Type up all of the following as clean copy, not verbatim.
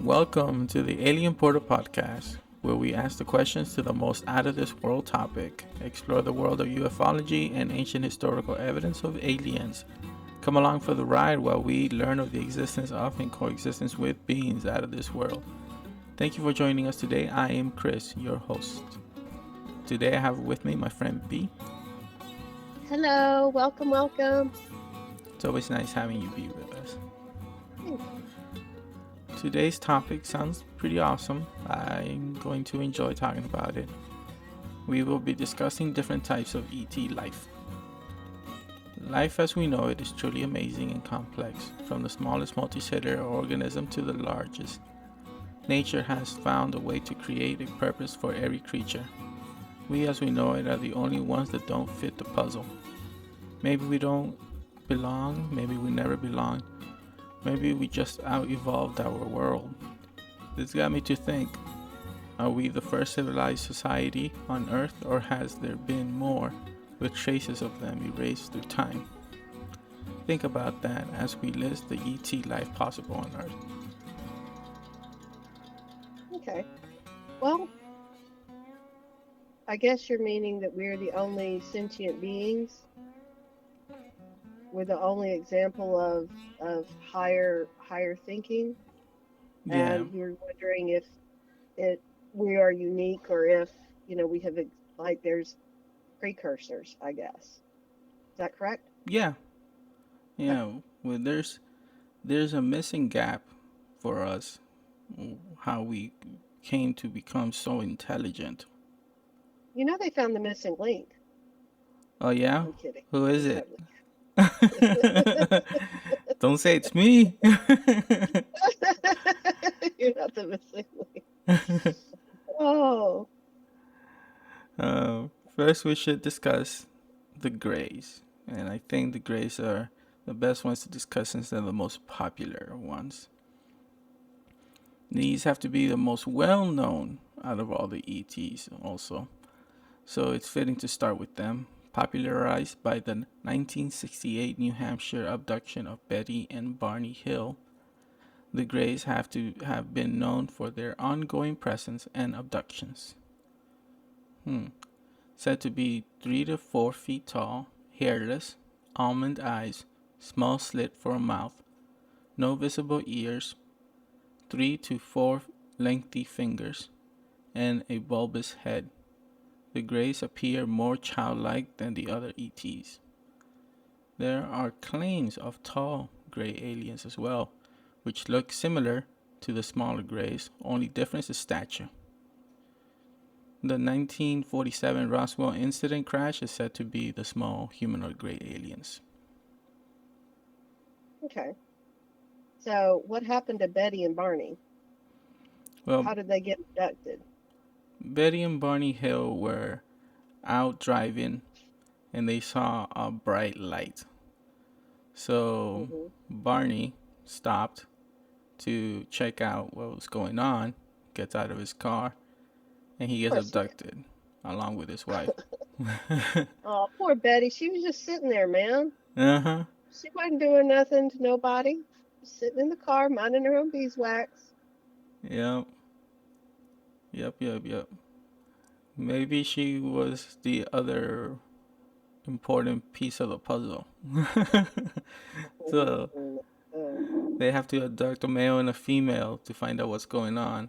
Welcome to the Alien Portal podcast, where we ask the questions to the most out of this world topic, explore the world of ufology and ancient historical evidence of aliens. Come along for the ride while we learn of the existence of and coexistence with beings out of this world. Thank you for joining us today. I am Cris, your host. Today I have with me my friend B. Hello, welcome. It's always nice having you be with us. Thanks. Today's topic sounds pretty awesome. I'm going to enjoy talking about it. We will be discussing different types of ET life. Life as we know it is truly amazing and complex, from the smallest multicellular organism to the largest. Nature has found a way to create a purpose for every creature. We as we know it are the only ones that don't fit the puzzle. Maybe we don't belong, maybe we never belong. Maybe we just out-evolved our world. This got me to think, are we the first civilized society on Earth, or has there been more, with traces of them erased through time? Think about that as we list the ET life possible on Earth. Okay. Well, I guess you're meaning that we're the only sentient beings. We're the only example of higher thinking, Yeah, and you're wondering if it we are unique or if we have like there's precursors. I guess is that correct? yeah, Okay. yeah. Well, there's a missing gap for us, how we came to become so intelligent. You know they found the missing link. Oh yeah? I'm kidding. Who is Just it? totally. Don't say it's me. You're not the missing link. Oh, First, we should discuss the Greys. And I think the Greys are the best ones to discuss since they're the most popular ones. These have to be the most well known out of all the ETs, also. So it's fitting to start with them. Popularized by the 1968 New Hampshire abduction of Betty and Barney Hill, the Greys have to have been known for their ongoing presence and abductions. Said to be 3 to 4 feet tall, hairless, almond eyes, small slit for a mouth, no visible ears, 3 to 4 lengthy fingers, and a bulbous head. The Greys appear more childlike than the other ETs. There are claims of tall gray aliens as well, which look similar to the smaller Greys, only difference is stature. The 1947 Roswell incident crash is said to be the small humanoid gray aliens. okay. So what happened to Betty and Barney? Well, How did they get abducted? Betty and Barney Hill were out driving and they saw a bright light. So Hmm. Barney stopped to check out what was going on, gets out of his car, and he Of gets course he did. abducted along with his wife. Oh, poor Betty. She was just sitting there, man. Uh huh. She wasn't doing nothing to nobody. Just sitting in the car, minding her own beeswax. Yep. Yep. Maybe she was the other important piece of the puzzle. So Oh. they have to abduct a male and a female to find out what's going on.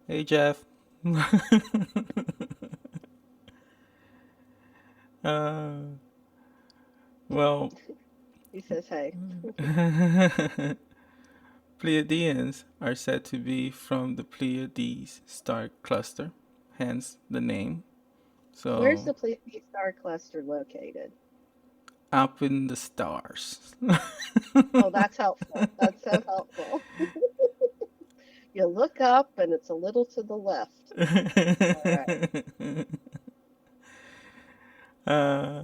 Hey, Jeff. uh, well, He says, "Hey, Pleiadeans are said to be from the Pleiades star cluster, hence the name. where's So, the Pleiades star cluster located?" up in the stars. Oh, that's helpful. That's so helpful. You look up and it's a little to the left. All right. uh,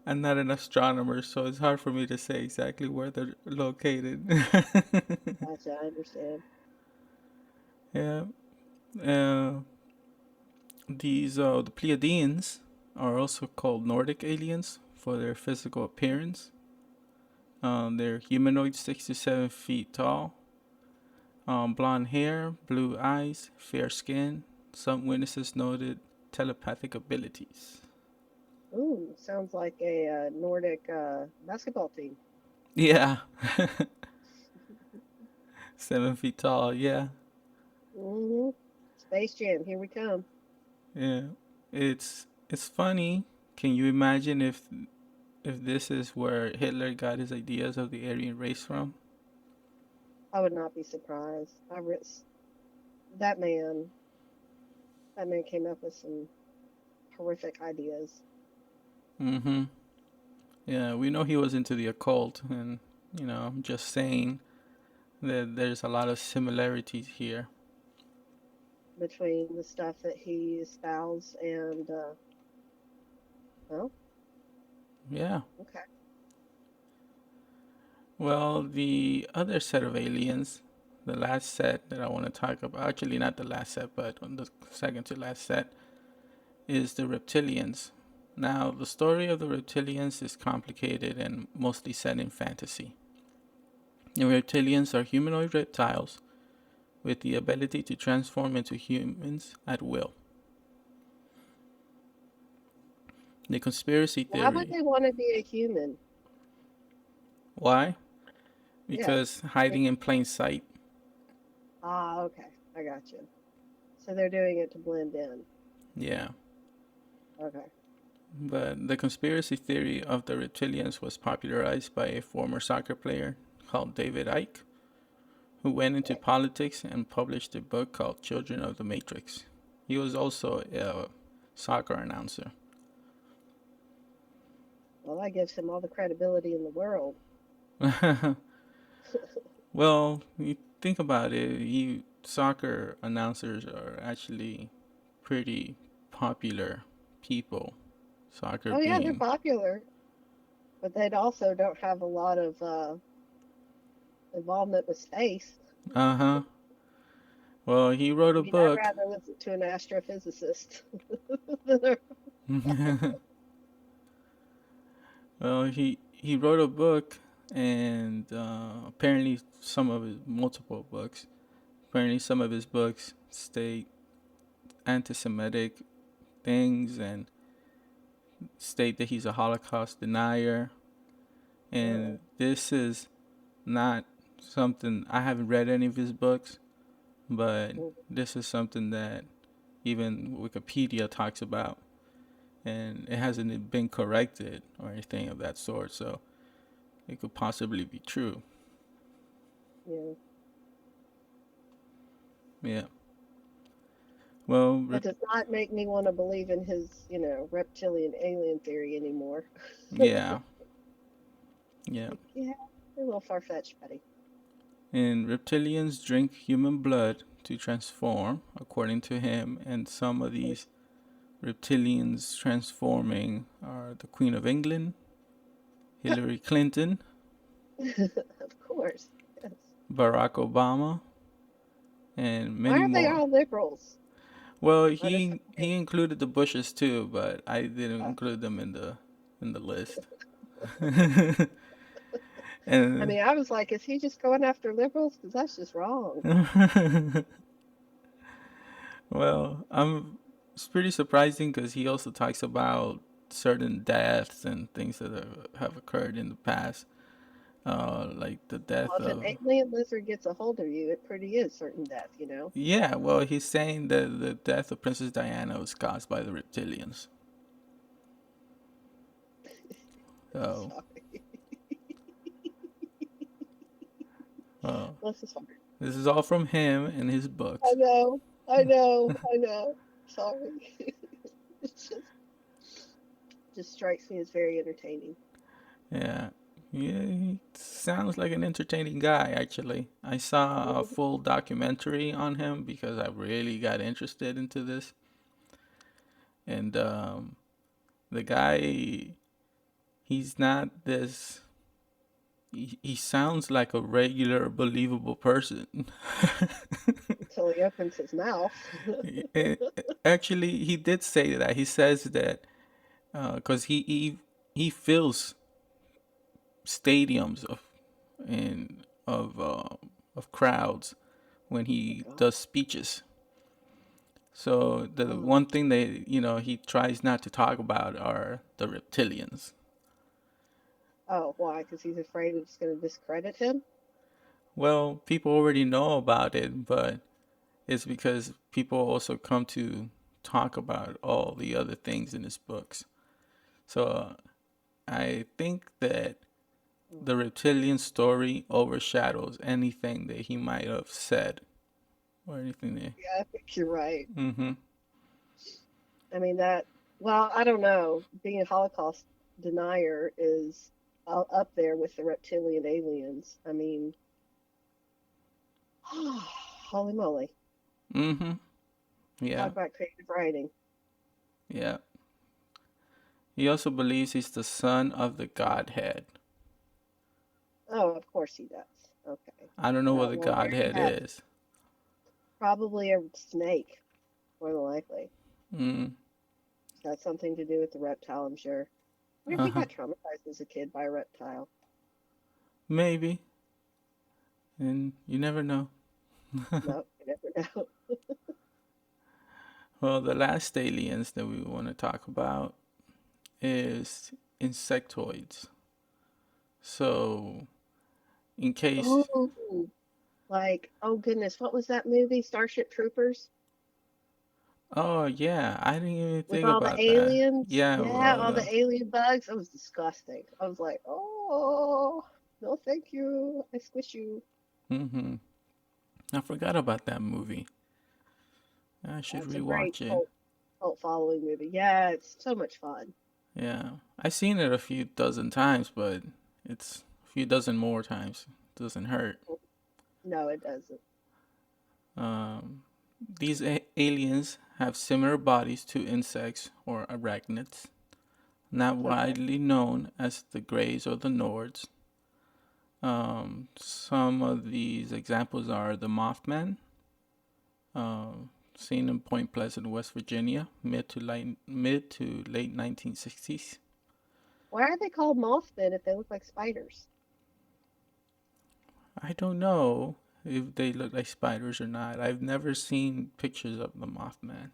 I'm not an astronomer, so it's hard for me to say exactly where they're located. Gotcha. I understand. Yeah. Uh, the Pleiadeans are also called Nordic aliens for their physical appearance. They're humanoid, 6 to 7 feet tall, blonde hair, blue eyes, fair skin. Some witnesses noted telepathic abilities. Ooh, sounds like a Nordic basketball team. Yeah, 7 feet tall. Yeah, Hmm. Space Jam, here we come. yeah. It's funny. Can you imagine if this is where Hitler got his ideas of the Aryan race from? I would not be surprised. That man, that man came up with some horrific ideas. Mm-hmm. Yeah, we know he was into the occult, and I'm just saying that there's a lot of similarities here. Between the stuff that he espoused and, well, Yeah. okay. Well, the other set of aliens, the last set that I want to talk about, actually not the last set, but on the second to last set, is the Reptilians. Now, the story of the Reptilians is complicated and mostly set in fantasy. The Reptilians are humanoid reptiles with the ability to transform into humans at will. The conspiracy Why would theory. they want to be a human? Why? Yeah. Because hiding in plain sight. Ah, okay. I got you. So they're doing it to blend in. Yeah. Okay. But the conspiracy theory of the reptilians was popularized by a former soccer player called David Icke, who went into politics and published a book called Children of the Matrix. He was also a soccer announcer. Well, that gives him all the credibility in the world. Well, you think about it, soccer announcers are actually pretty popular people. Soccer Oh yeah, they're being, popular, but they also don't have a lot of involvement with space. uh huh. Well, he wrote I a mean, I'd book. rather listen to an astrophysicist than a. Well, he wrote a book, and apparently some of his multiple books. Apparently, some of his books state anti-Semitic things and state that he's a Holocaust denier. And this is not something I haven't read any of his books, but this is something that even Wikipedia talks about, and it hasn't been corrected or anything of that sort. So it could possibly be true. Yeah, Yeah. Well, that does not make me want to believe in his, reptilian alien theory anymore. yeah, yeah. Like, yeah, you're a little far fetched, buddy. And reptilians drink human blood to transform, according to him. And some of these reptilians transforming are the Queen of England, Hillary Clinton, Of course. Yes. Barack Obama, and Why many are they more. all liberals? Well, I just he included the Bushes too, but I didn't uh, include them in the list. I And mean, I was like, is he just going after liberals? Because that's just wrong. well, it's pretty surprising because he also talks about certain deaths and things that have occurred in the past, like the death Well, if an of. alien lizard gets a hold of you, it pretty is certain death. Yeah, well, he's saying that the death of Princess Diana was caused by the reptilians. So, Sorry. this This is hard. is all from him and his I books. know, I know, I know. Sorry. It's just strikes me as very entertaining. Yeah. Yeah, he sounds like an entertaining guy, actually. I saw a Mhm. full documentary on him because I really got interested into this. And the guy, he's not this. He sounds like a regular, believable person. Until he opens his mouth. Eh, Actually, he did say that. He says that because he feels stadiums of crowds when he God. does speeches. So the Oh, one thing that he tries not to talk about are the reptilians. oh, why? Because he's afraid it's going to discredit him? Well, people already know about it, but it's because people also come to talk about all the other things in his books. So I think that the reptilian story overshadows anything that he might have said or anything that. Yeah, I think you're right. Mm-hmm. I mean, well, I don't know. Being a Holocaust denier is up there with the reptilian aliens. I mean, holy moly. Mm-hmm. Talk Yeah. about creative writing. Yeah. He also believes he's the son of the Godhead. Oh, of course he does. Okay. I don't know what the Well, there you Godhead have it. is. Probably a snake, more than likely. Mm. It's got something to do with the reptile, I'm sure. What if he Uh-huh. got traumatized as a kid by a reptile? Maybe. And you never know. No, you never know. Well, the last aliens that we want to talk about is insectoids. So, in case. Oh, like, oh goodness, what was that movie? Starship Troopers? Oh, yeah, I didn't even With think all the about that. aliens? Yeah, Yeah, well, all the alien bugs. It was disgusting. I was like, oh, no, thank you. I squish you. mm-hmm. I forgot about that movie. I should It's a great rewatch it. cult following movie. Yeah, it's so much fun. Yeah, I've seen it a few dozen times, but it's a few dozen more times. It doesn't hurt. No, it doesn't. Um, these aliens have similar bodies to insects or arachnids, not Okay. widely known as the Greys or the Nords. Some of these examples are the Mothman, seen in Point Pleasant, West Virginia, mid to late 1960s. Why are they called moths if they look like spiders? I don't know if they look like spiders or not. I've never seen pictures of the Mothman.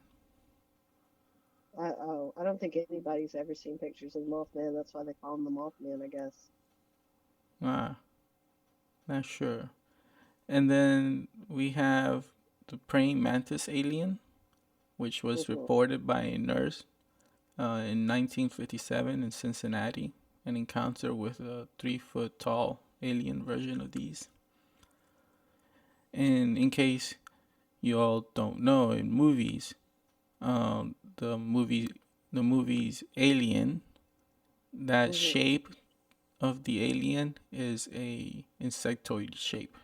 I don't think anybody's ever seen pictures of the Mothman. That's why they call him the Mothman, I guess. Ah, not sure. And then we have the praying mantis alien, which was Hmm. reported by a nurse in 1957 in Cincinnati, an encounter with a 3 foot tall alien version of these. And in case you all don't know, in movies, um, the movie, the movie's Alien, that Hmm. shape of the alien is a insectoid shape.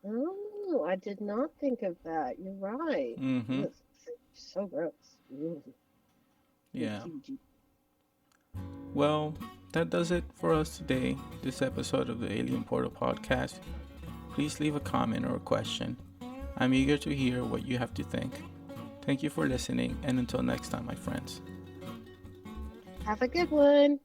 Oh, I did not think of that. You're right. Mm-hmm. Ugh, so gross. Ugh. Yeah. Gee. Well, that does it for us today. This episode of the Alien Portal podcast. Please leave a comment or a question. I'm eager to hear what you have to think. Thank you for listening, and until next time, my friends. Have a good one.